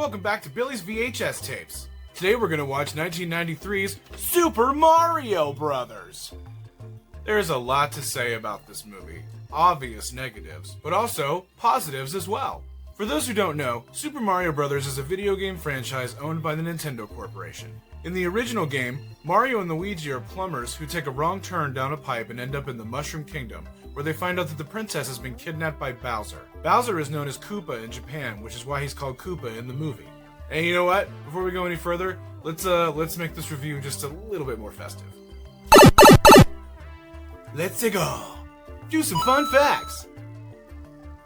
welcome back to Billy's VHS tapes. Today we're going to watch 1993's Super Mario Brothers. There's a lot to say about this movie. Obvious negatives, but also positives as well. For those who don't know, Super Mario Brothers is a video game franchise owned by the Nintendo Corporation. In the original game, Mario and Luigi are plumbers who take a wrong turn down a pipe and end up in the Mushroom Kingdom, where they find out that the princess has been kidnapped by Bowser. Bowser is known as Koopa in Japan, which is why he's called Koopa in the movie. And you know what? Before we go any further, let's make this review just a little bit more festive. Let's go. Do some fun facts.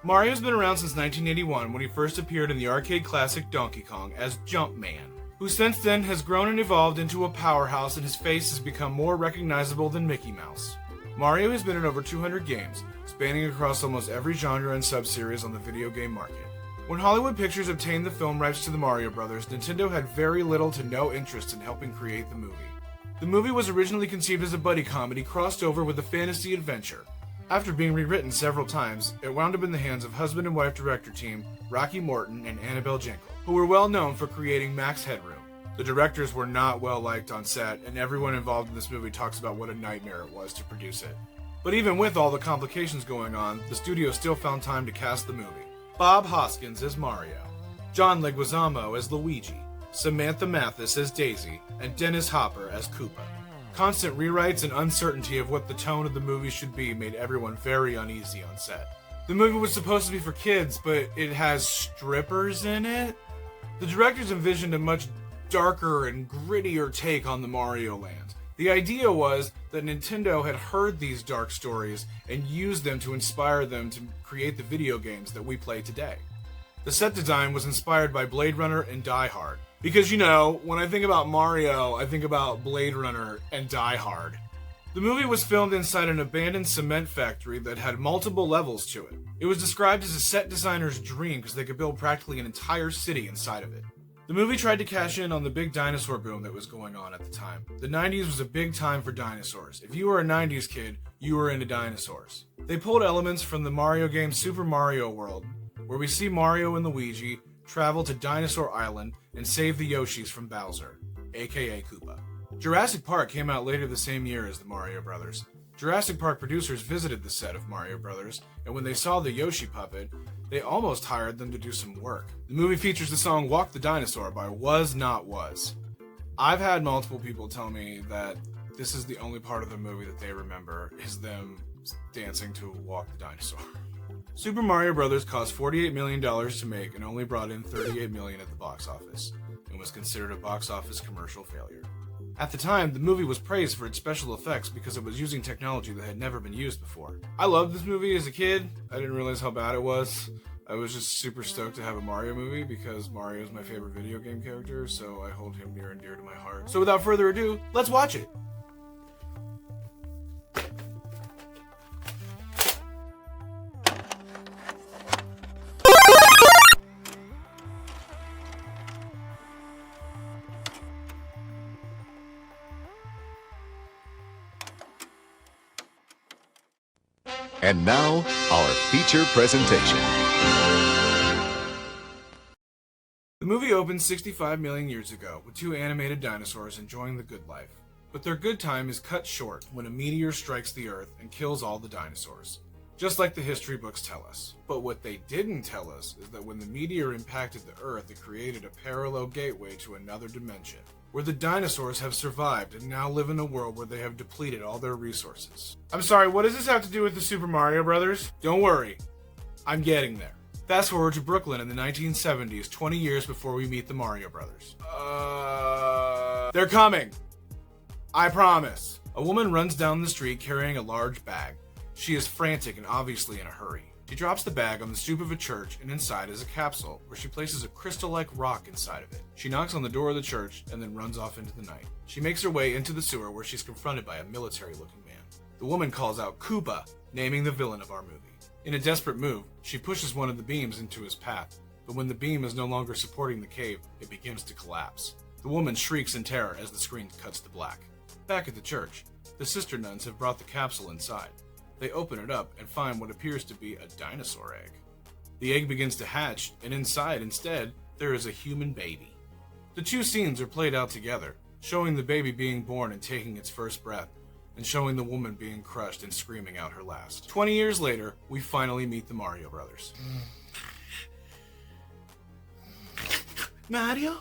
Mario's been around since 1981 when he first appeared in the arcade classic Donkey Kong as Jumpman, who since then has grown and evolved into a powerhouse and his face has become more recognizable than Mickey Mouse. Mario has been in over 200 games, spanning across almost every genre and sub-series on the video game market. When Hollywood Pictures obtained the film rights to the Mario Brothers, Nintendo had very little to no interest in helping create the movie. The movie was originally conceived as a buddy comedy crossed over with a fantasy adventure. After being rewritten several times, it wound up in the hands of husband and wife director team Rocky Morton and Annabelle Jankel, who were well known for creating Max Headroom. The directors were not well liked on set, and everyone involved in this movie talks about what a nightmare it was to produce it. But even with all the complications going on, the studio still found time to cast the movie. Bob Hoskins as Mario, John Leguizamo as Luigi, Samantha Mathis as Daisy, and Dennis Hopper as Koopa. Constant rewrites and uncertainty of what the tone of the movie should be made everyone very uneasy on set. The movie was supposed to be for kids, but it has strippers in it? The directors envisioned a much darker and grittier take on the Mario Land. The idea was that Nintendo had heard these dark stories and used them to inspire them to create the video games that we play today. The set design was inspired by Blade Runner and Die Hard. Because, you know, when I think about Mario, I think about Blade Runner and Die Hard. The movie was filmed inside an abandoned cement factory that had multiple levels to it. It was described as a set designer's dream because they could build practically an entire city inside of it. The movie tried to cash in on the big dinosaur boom that was going on at the time. The 90s was a big time for dinosaurs. If you were a 90s kid, you were into dinosaurs. They pulled elements from the Mario game Super Mario World, where we see Mario and Luigi travel to Dinosaur Island and save the Yoshis from Bowser, aka Koopa. Jurassic Park came out later the same year as the Mario Brothers. Jurassic Park producers visited the set of Mario Brothers, and when they saw the Yoshi puppet, they almost hired them to do some work. The movie features the song Walk the Dinosaur by Was Not Was. I've had multiple people tell me that this is the only part of the movie that they remember is them dancing to Walk the Dinosaur. Super Mario Bros. Cost $48 million to make and only brought in $38 million at the box office, and was considered a box office commercial failure. At the time, the movie was praised for its special effects because it was using technology that had never been used before. I loved this movie as a kid. I didn't realize how bad it was. I was just super stoked to have a Mario movie because Mario is my favorite video game character, so I hold him near and dear to my heart. So without further ado, let's watch it! And now, our feature presentation. The movie opened 65 million years ago with two animated dinosaurs enjoying the good life. But their good time is cut short when a meteor strikes the Earth and kills all the dinosaurs. Just like the history books tell us. But what they didn't tell us is that when the meteor impacted the Earth, it created a parallel gateway to another dimension, where the dinosaurs have survived and now live in a world where they have depleted all their resources. I'm sorry, what does this have to do with the Super Mario Brothers? Don't worry, I'm getting there. Fast forward to Brooklyn in the 1970s, 20 years before we meet the Mario Brothers. They're coming! I promise. A woman runs down the street carrying a large bag. She is frantic and obviously in a hurry. She drops the bag on the stoop of a church, and inside is a capsule, where she places a crystal-like rock inside of it. She knocks on the door of the church, and then runs off into the night. She makes her way into the sewer, where she's confronted by a military-looking man. The woman calls out Koopa, naming the villain of our movie. In a desperate move, she pushes one of the beams into his path, but when the beam is no longer supporting the cave, it begins to collapse. The woman shrieks in terror as the screen cuts to black. Back at the church, the sister nuns have brought the capsule inside. They open it up and find what appears to be a dinosaur egg. The egg begins to hatch, and inside, instead, there is a human baby. The two scenes are played out together, showing the baby being born and taking its first breath, and showing the woman being crushed and screaming out her last. 20 years later, we finally meet the Mario brothers. Mario?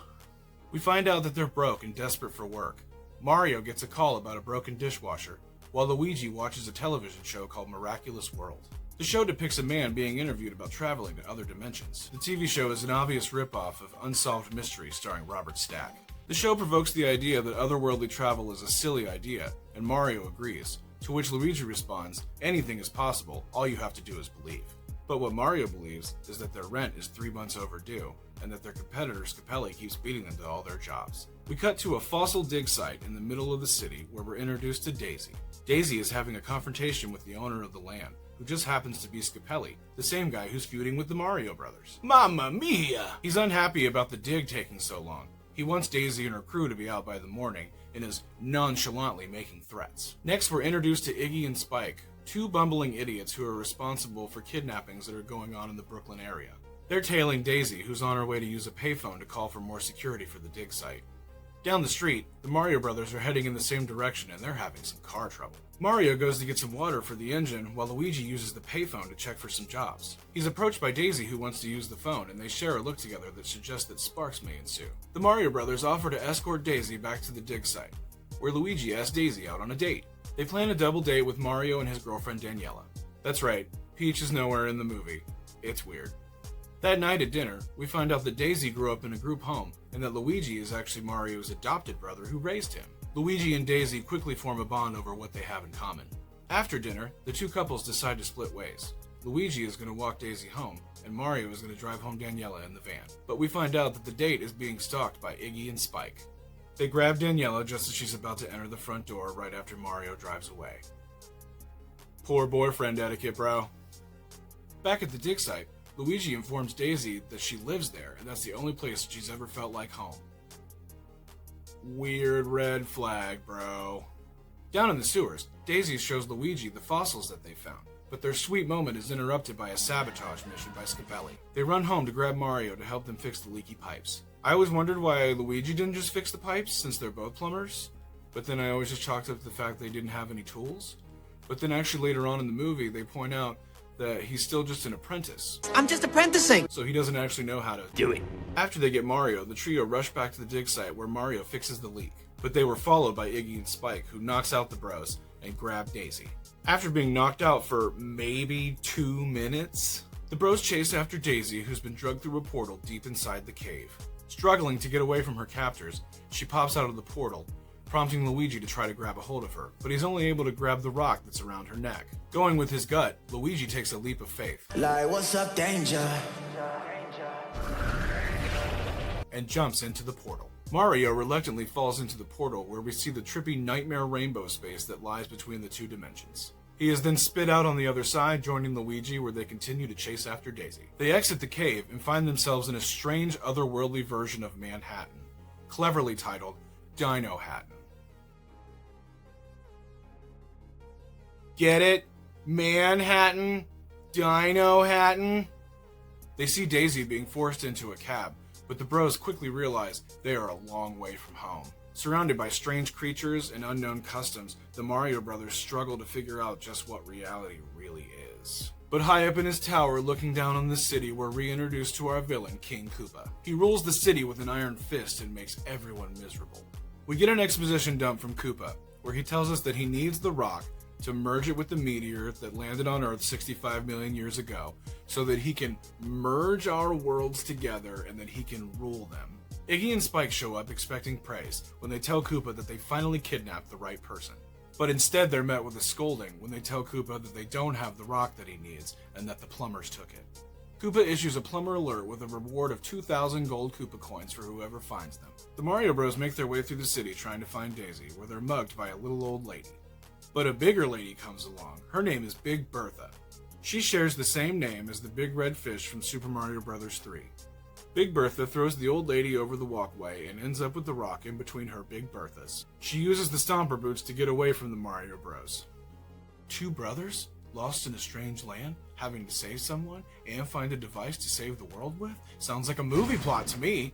We find out that they're broke and desperate for work. Mario gets a call about a broken dishwasher, while Luigi watches a television show called Miraculous World. The show depicts a man being interviewed about traveling to other dimensions. The TV show is an obvious ripoff of Unsolved Mysteries starring Robert Stack. The show provokes the idea that otherworldly travel is a silly idea, and Mario agrees, to which Luigi responds, anything is possible, all you have to do is believe. But what Mario believes is that their rent is 3 months overdue, and that their competitor Scapelli keeps beating them to all their jobs. We cut to a fossil dig site in the middle of the city where we're introduced to Daisy. Daisy is having a confrontation with the owner of the land, who just happens to be Scapelli, the same guy who's feuding with the Mario brothers. Mamma mia! He's unhappy about the dig taking so long. He wants Daisy and her crew to be out by the morning, and is nonchalantly making threats. Next, we're introduced to Iggy and Spike, two bumbling idiots who are responsible for kidnappings that are going on in the Brooklyn area. They're tailing Daisy, who's on her way to use a payphone to call for more security for the dig site. Down the street, the Mario brothers are heading in the same direction and they're having some car trouble. Mario goes to get some water for the engine while Luigi uses the payphone to check for some jobs. He's approached by Daisy, who wants to use the phone, and they share a look together that suggests that sparks may ensue. The Mario brothers offer to escort Daisy back to the dig site, where Luigi asks Daisy out on a date. They plan a double date with Mario and his girlfriend Daniela. That's right, Peach is nowhere in the movie. It's weird. That night at dinner, we find out that Daisy grew up in a group home, and that Luigi is actually Mario's adopted brother who raised him. Luigi and Daisy quickly form a bond over what they have in common. After dinner, the two couples decide to split ways. Luigi is going to walk Daisy home, and Mario is going to drive home Daniela in the van. But we find out that the date is being stalked by Iggy and Spike. They grab Daniela just as she's about to enter the front door right after Mario drives away. Poor boyfriend etiquette, bro. Back at the dig site, Luigi informs Daisy that she lives there, and that's the only place she's ever felt like home. Weird red flag, bro. Down in the sewers, Daisy shows Luigi the fossils that they found, but their sweet moment is interrupted by a sabotage mission by Scapelli. They run home to grab Mario to help them fix the leaky pipes. I always wondered why Luigi didn't just fix the pipes, since they're both plumbers, but then I always just chalked up the fact they didn't have any tools. But then actually later on in the movie, they point out that he's still just an apprentice. I'm just apprenticing! So he doesn't actually know how to Do it. After they get Mario, the trio rush back to the dig site where Mario fixes the leak. But they were followed by Iggy and Spike, who knocks out the bros and grab Daisy. After being knocked out for maybe 2 minutes, the bros chase after Daisy, who's been drugged through a portal deep inside the cave. Struggling to get away from her captors, she pops out of the portal, prompting Luigi to try to grab a hold of her, but he's only able to grab the rock that's around her neck. Going with his gut, Luigi takes a leap of faith. Like, what's up, danger? And jumps into the portal. Mario reluctantly falls into the portal where we see the trippy nightmare rainbow space that lies between the two dimensions. He is then spit out on the other side, joining Luigi, where they continue to chase after Daisy. They exit the cave and find themselves in a strange otherworldly version of Manhattan, cleverly titled Dinohattan. Get it? Manhattan? Dinohattan? They see Daisy being forced into a cab, but the bros quickly realize they are a long way from home. Surrounded by strange creatures and unknown customs, the Mario brothers struggle to figure out just what reality really is. But high up in his tower, looking down on the city, we're reintroduced to our villain, King Koopa. He rules the city with an iron fist and makes everyone miserable. We get an exposition dump from Koopa, where he tells us that he needs the rock to merge it with the meteor that landed on Earth 65 million years ago, so that he can merge our worlds together and that he can rule them. Iggy and Spike show up expecting praise when they tell Koopa that they finally kidnapped the right person. But instead they're met with a scolding when they tell Koopa that they don't have the rock that he needs and that the plumbers took it. Koopa issues a plumber alert with a reward of 2,000 gold Koopa coins for whoever finds them. The Mario Bros make their way through the city trying to find Daisy, where they're mugged by a little old lady. But a bigger lady comes along. Her name is Big Bertha. She shares the same name as the big red fish from Super Mario Bros. 3. Big Bertha throws the old lady over the walkway and ends up with the rock in between her Big Berthas. She uses the Stomper Boots to get away from the Mario Bros. Two brothers? Lost in a strange land, having to save someone, and find a device to save the world with? Sounds like a movie plot to me.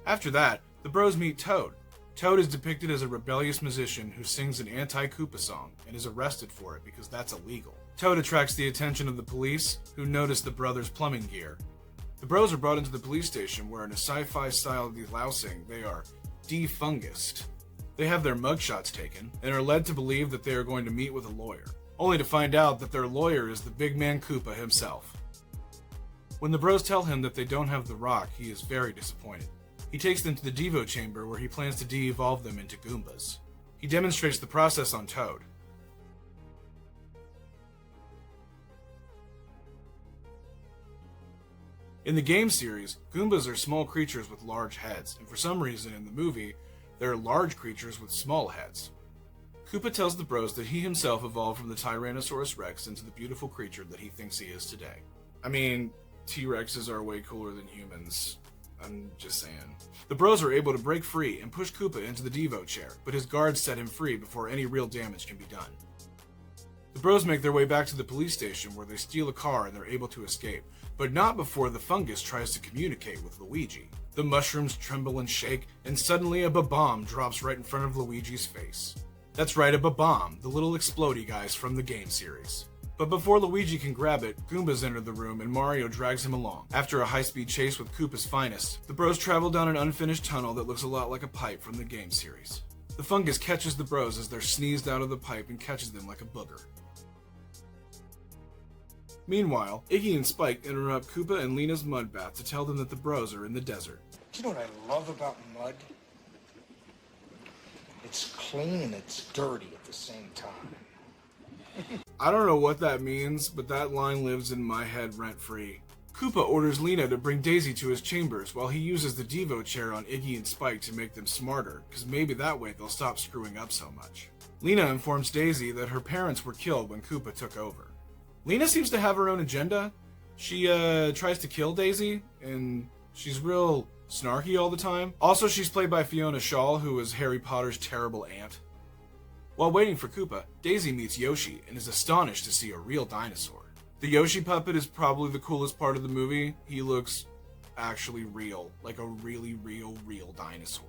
After that, the bros meet Toad. Toad is depicted as a rebellious musician who sings an anti-Koopa song and is arrested for it because that's illegal. Toad attracts the attention of the police, who notice the brothers' plumbing gear. The bros are brought into the police station where, in a sci-fi style delousing, they are defungused. They have their mugshots taken and are led to believe that they are going to meet with a lawyer, only to find out that their lawyer is the big man Koopa himself. When the bros tell him that they don't have the rock, he is very disappointed. He takes them to the Devo chamber where he plans to de-evolve them into Goombas. He demonstrates the process on Toad. In the game series, Goombas are small creatures with large heads, and for some reason in the movie, they're large creatures with small heads. Koopa tells the bros that he himself evolved from the Tyrannosaurus Rex into the beautiful creature that he thinks he is today. I mean, T-Rexes are way cooler than humans. I'm just saying. The bros are able to break free and push Koopa into the Devo chair, but his guards set him free before any real damage can be done. The bros make their way back to the police station where they steal a car and they're able to escape, but not before the fungus tries to communicate with Luigi. The mushrooms tremble and shake, and suddenly a bomb drops right in front of Luigi's face. That's right, a bomb, the little explodey guys from the game series. But before Luigi can grab it, Goombas enter the room and Mario drags him along. After a high-speed chase with Koopa's finest, the bros travel down an unfinished tunnel that looks a lot like a pipe from the game series. The fungus catches the bros as they're sneezed out of the pipe and catches them like a booger. Meanwhile, Iggy and Spike interrupt Koopa and Lena's mud bath to tell them that the bros are in the desert. Do you know what I love about mud? It's clean and it's dirty at the same time. I don't know what that means, but that line lives in my head rent-free. Koopa orders Lena to bring Daisy to his chambers while he uses the Devo chair on Iggy and Spike to make them smarter, because maybe that way they'll stop screwing up so much. Lena informs Daisy that her parents were killed when Koopa took over. Lena seems to have her own agenda. She tries to kill Daisy, and she's real snarky all the time. Also, she's played by Fiona Shaw, who is Harry Potter's terrible aunt. While waiting for Koopa, Daisy meets Yoshi and is astonished to see a real dinosaur. The Yoshi puppet is probably the coolest part of the movie. He looks actually real, like a really real dinosaur.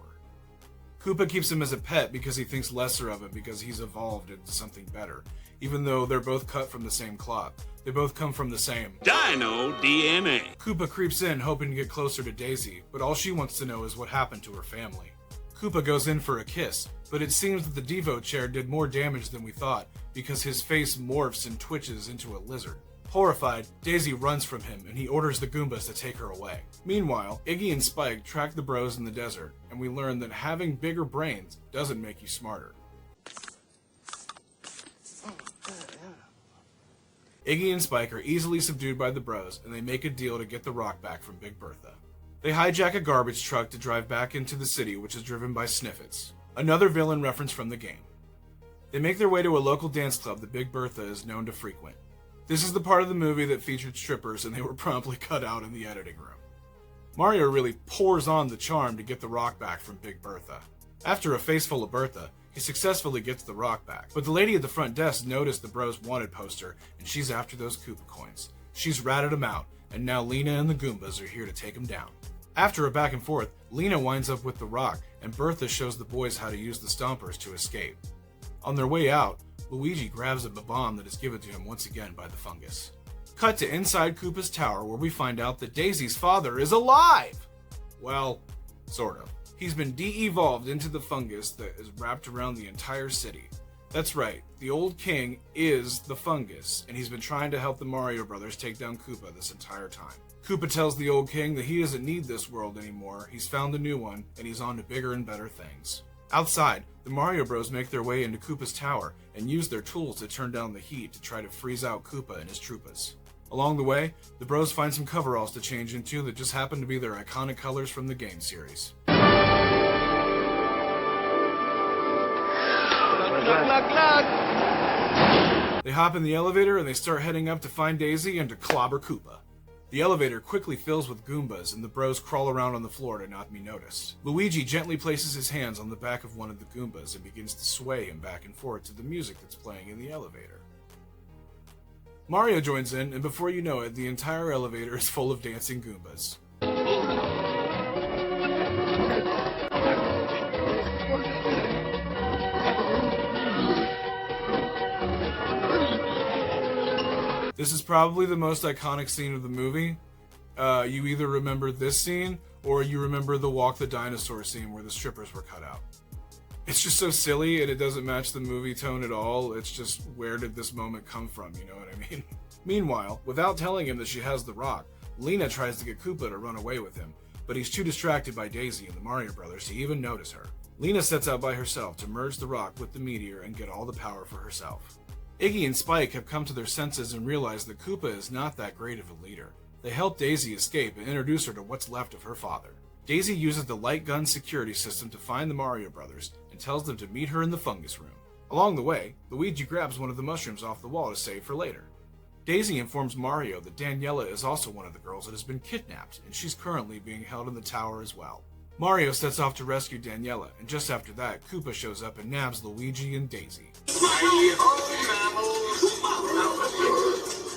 Koopa keeps him as a pet because he thinks lesser of him because he's evolved into something better, even though they're both cut from the same cloth. They both come from the same Dino DNA. Koopa creeps in hoping to get closer to Daisy, but all she wants to know is what happened to her family. Koopa goes in for a kiss, but it seems that the Devo chair did more damage than we thought because his face morphs and twitches into a lizard. Horrified, Daisy runs from him and he orders the Goombas to take her away. Meanwhile, Iggy and Spike track the bros in the desert, and we learn that having bigger brains doesn't make you smarter. Iggy and Spike are easily subdued by the bros, and they make a deal to get the rock back from Big Bertha. They hijack a garbage truck to drive back into the city, which is driven by Sniffets, another villain reference from the game. They make their way to a local dance club that Big Bertha is known to frequent. This is the part of the movie that featured strippers, and they were promptly cut out in the editing room. Mario really pours on the charm to get the rock back from Big Bertha. After a face full of Bertha, he successfully gets the rock back, but the lady at the front desk noticed the bros wanted poster, and she's after those Koopa coins. She's ratted him out, and now Lena and the Goombas are here to take him down. After a back and forth, Lena winds up with the rock, and Bertha shows the boys how to use the stompers to escape. On their way out, Luigi grabs a bomb that is given to him once again by the fungus. Cut to inside Koopa's tower where we find out that Daisy's father is alive! Well, sort of. He's been de-evolved into the fungus that is wrapped around the entire city. That's right, the old king is the fungus, and he's been trying to help the Mario Brothers take down Koopa this entire time. Koopa tells the old king that he doesn't need this world anymore, he's found a new one, and he's on to bigger and better things. Outside, the Mario Bros make their way into Koopa's tower and use their tools to turn down the heat to try to freeze out Koopa and his Troopas. Along the way, the bros find some coveralls to change into that just happen to be their iconic colors from the game series. They hop in the elevator and they start heading up to find Daisy and to clobber Koopa. The elevator quickly fills with Goombas and the bros crawl around on the floor to not be noticed. Luigi gently places his hands on the back of one of the Goombas and begins to sway him back and forth to the music that's playing in the elevator. Mario joins in, and before you know it, the entire elevator is full of dancing Goombas. This is probably the most iconic scene of the movie. You either remember this scene, or you remember the Walk the Dinosaur scene where the strippers were cut out. It's just so silly, and it doesn't match the movie tone at all. It's just, where did this moment come from, you know what I mean? Meanwhile, without telling him that she has the rock, Lena tries to get Koopa to run away with him, but he's too distracted by Daisy and the Mario Brothers to even notice her. Lena sets out by herself to merge the rock with the meteor and get all the power for herself. Iggy and Spike have come to their senses and realize that Koopa is not that great of a leader. They help Daisy escape and introduce her to what's left of her father. Daisy uses the light gun security system to find the Mario Brothers and tells them to meet her in the fungus room. Along the way, Luigi grabs one of the mushrooms off the wall to save for later. Daisy informs Mario that Daniela is also one of the girls that has been kidnapped, and she's currently being held in the tower as well. Mario sets off to rescue Daniela, and just after that, Koopa shows up and nabs Luigi and Daisy.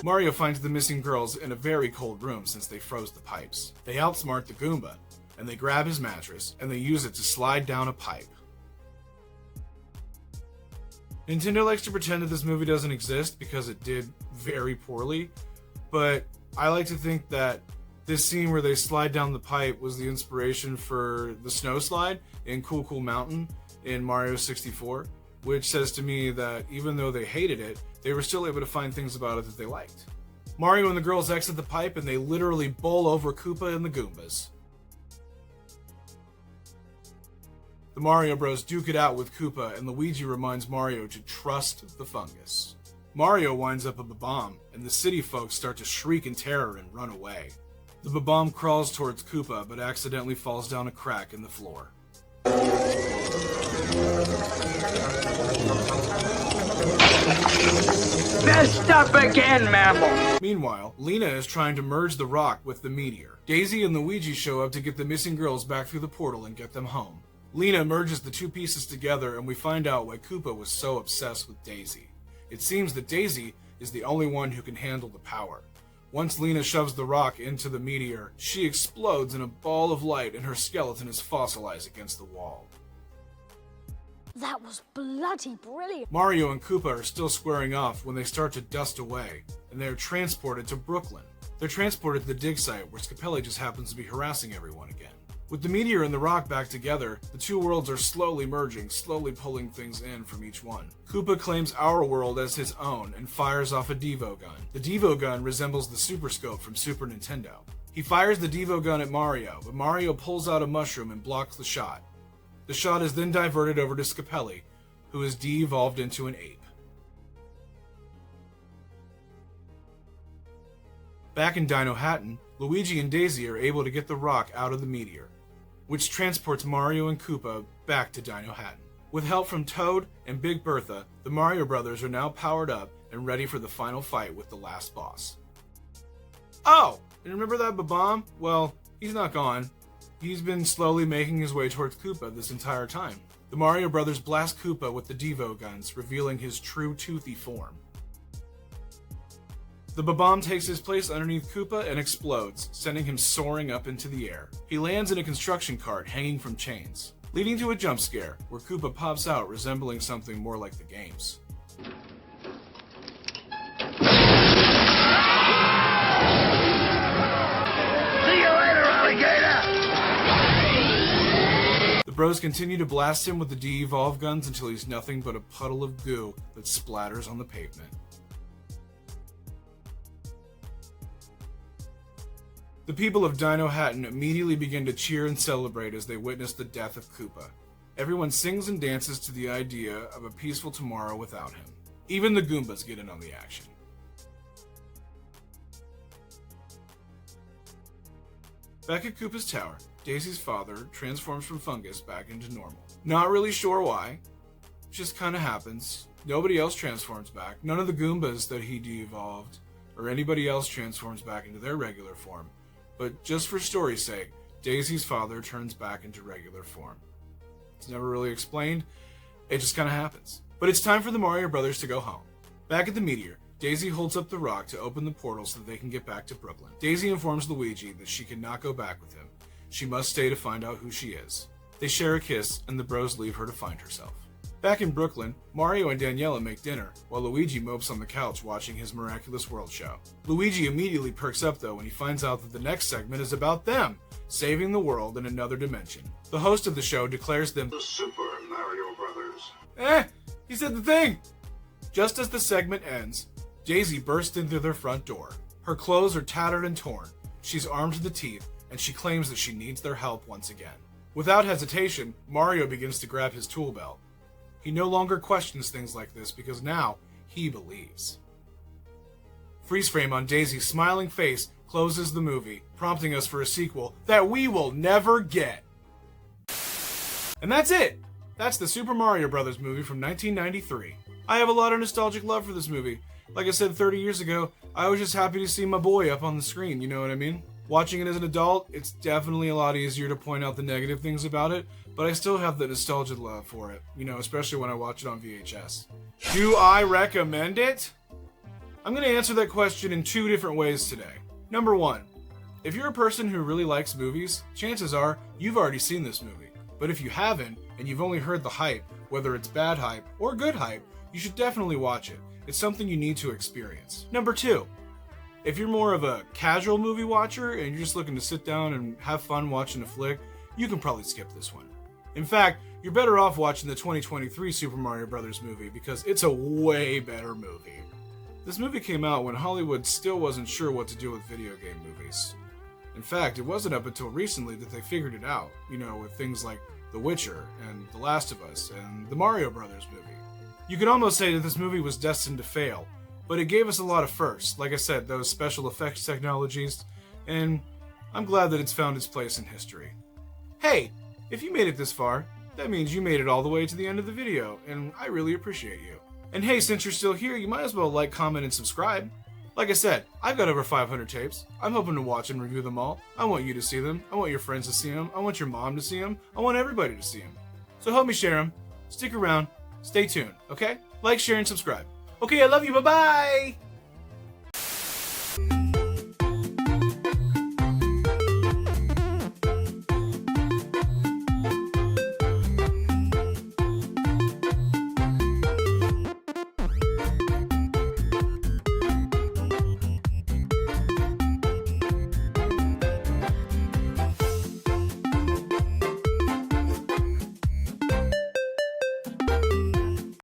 Mario finds the missing girls in a very cold room since they froze the pipes. They outsmart the Goomba, and they grab his mattress, and they use it to slide down a pipe. Nintendo likes to pretend that this movie doesn't exist because it did very poorly, but I like to think that this scene where they slide down the pipe was the inspiration for the snow slide in Cool Cool Mountain in Mario 64, which says to me that even though they hated it, they were still able to find things about it that they liked. Mario and the girls exit the pipe and they literally bowl over Koopa and the Goombas. The Mario Bros duke it out with Koopa, and Luigi reminds Mario to trust the fungus. Mario winds up a bomb, and the city folks start to shriek in terror and run away. The bomb crawls towards Koopa, but accidentally falls down a crack in the floor. Messed up again, Mammal! Meanwhile, Lena is trying to merge the rock with the meteor. Daisy and Luigi show up to get the missing girls back through the portal and get them home. Lena merges the two pieces together, and we find out why Koopa was so obsessed with Daisy. It seems that Daisy is the only one who can handle the power. Once Lena shoves the rock into the meteor, she explodes in a ball of light and her skeleton is fossilized against the wall. That was bloody brilliant. Mario and Koopa are still squaring off when they start to dust away, and they are transported to Brooklyn. They're transported to the dig site where Scapelli just happens to be harassing everyone again. With the meteor and the rock back together, the two worlds are slowly merging, slowly pulling things in from each one. Koopa claims our world as his own and fires off a Devo gun. The Devo gun resembles the Super Scope from Super Nintendo. He fires the Devo gun at Mario, but Mario pulls out a mushroom and blocks the shot. The shot is then diverted over to Scapelli, who is de-evolved into an ape. Back in Dinohattan, Luigi and Daisy are able to get the rock out of the meteor, which transports Mario and Koopa back to Dinohattan. With help from Toad and Big Bertha, the Mario Brothers are now powered up and ready for the final fight with the last boss. Oh, and remember that Babam? Well, he's not gone. He's been slowly making his way towards Koopa this entire time. The Mario Brothers blast Koopa with the Devo guns, revealing his true toothy form. The Babam takes his place underneath Koopa and explodes, sending him soaring up into the air. He lands in a construction cart hanging from chains, leading to a jump scare where Koopa pops out resembling something more like the games. See you later, alligator! The bros continue to blast him with the de-evolve guns until he's nothing but a puddle of goo that splatters on the pavement. The people of Dinohattan immediately begin to cheer and celebrate as they witness the death of Koopa. Everyone sings and dances to the idea of a peaceful tomorrow without him. Even the Goombas get in on the action. Back at Koopa's tower, Daisy's father transforms from fungus back into normal. Not really sure why, just kinda happens. Nobody else transforms back. None of the Goombas that he de-evolved or anybody else transforms back into their regular form. But just for story's sake, Daisy's father turns back into regular form. It's never really explained, it just kinda happens. But it's time for the Mario Brothers to go home. Back at the meteor, Daisy holds up the rock to open the portal so that they can get back to Brooklyn. Daisy informs Luigi that she cannot go back with him. She must stay to find out who she is. They share a kiss, and the bros leave her to find herself. Back in Brooklyn, Mario and Daniela make dinner, while Luigi mopes on the couch watching his Miraculous World show. Luigi immediately perks up though when he finds out that the next segment is about them, saving the world in another dimension. The host of the show declares them The Super Mario Brothers. He said the thing! Just as the segment ends, Daisy bursts in through their front door. Her clothes are tattered and torn. She's armed to the teeth, and she claims that she needs their help once again. Without hesitation, Mario begins to grab his tool belt. He no longer questions things like this because now he believes. Freeze frame on Daisy's smiling face closes the movie, prompting us for a sequel that we will never get. And that's it! That's the Super Mario Bros. Movie from 1993. I have a lot of nostalgic love for this movie. Like I said 30 years ago, I was just happy to see my boy up on the screen, you know what I mean? Watching it as an adult, it's definitely a lot easier to point out the negative things about it, but I still have the nostalgia love for it, you know, especially when I watch it on VHS. Do I recommend it? I'm going to answer that question in two different ways today. Number one, if you're a person who really likes movies, chances are you've already seen this movie. But if you haven't, and you've only heard the hype, whether it's bad hype or good hype, you should definitely watch it. It's something you need to experience. Number two, if you're more of a casual movie watcher and you're just looking to sit down and have fun watching a flick, you can probably skip this one. In fact, you're better off watching the 2023 Super Mario Bros. Movie because it's a way better movie. This movie came out when Hollywood still wasn't sure what to do with video game movies. In fact, it wasn't up until recently that they figured it out, you know, with things like The Witcher and The Last of Us and the Mario Brothers movie. You could almost say that this movie was destined to fail, but it gave us a lot of firsts, like I said, those special effects technologies, and I'm glad that it's found its place in history. Hey, if you made it this far, that means you made it all the way to the end of the video, and I really appreciate you. And hey, since you're still here, you might as well like, comment, and subscribe. Like I said, I've got over 500 tapes. I'm hoping to watch and review them all. I want you to see them. I want your friends to see them. I want your mom to see them. I want everybody to see them. So help me share them. Stick around. Stay tuned, okay? Like, share, and subscribe. Okay, I love you. Bye-bye!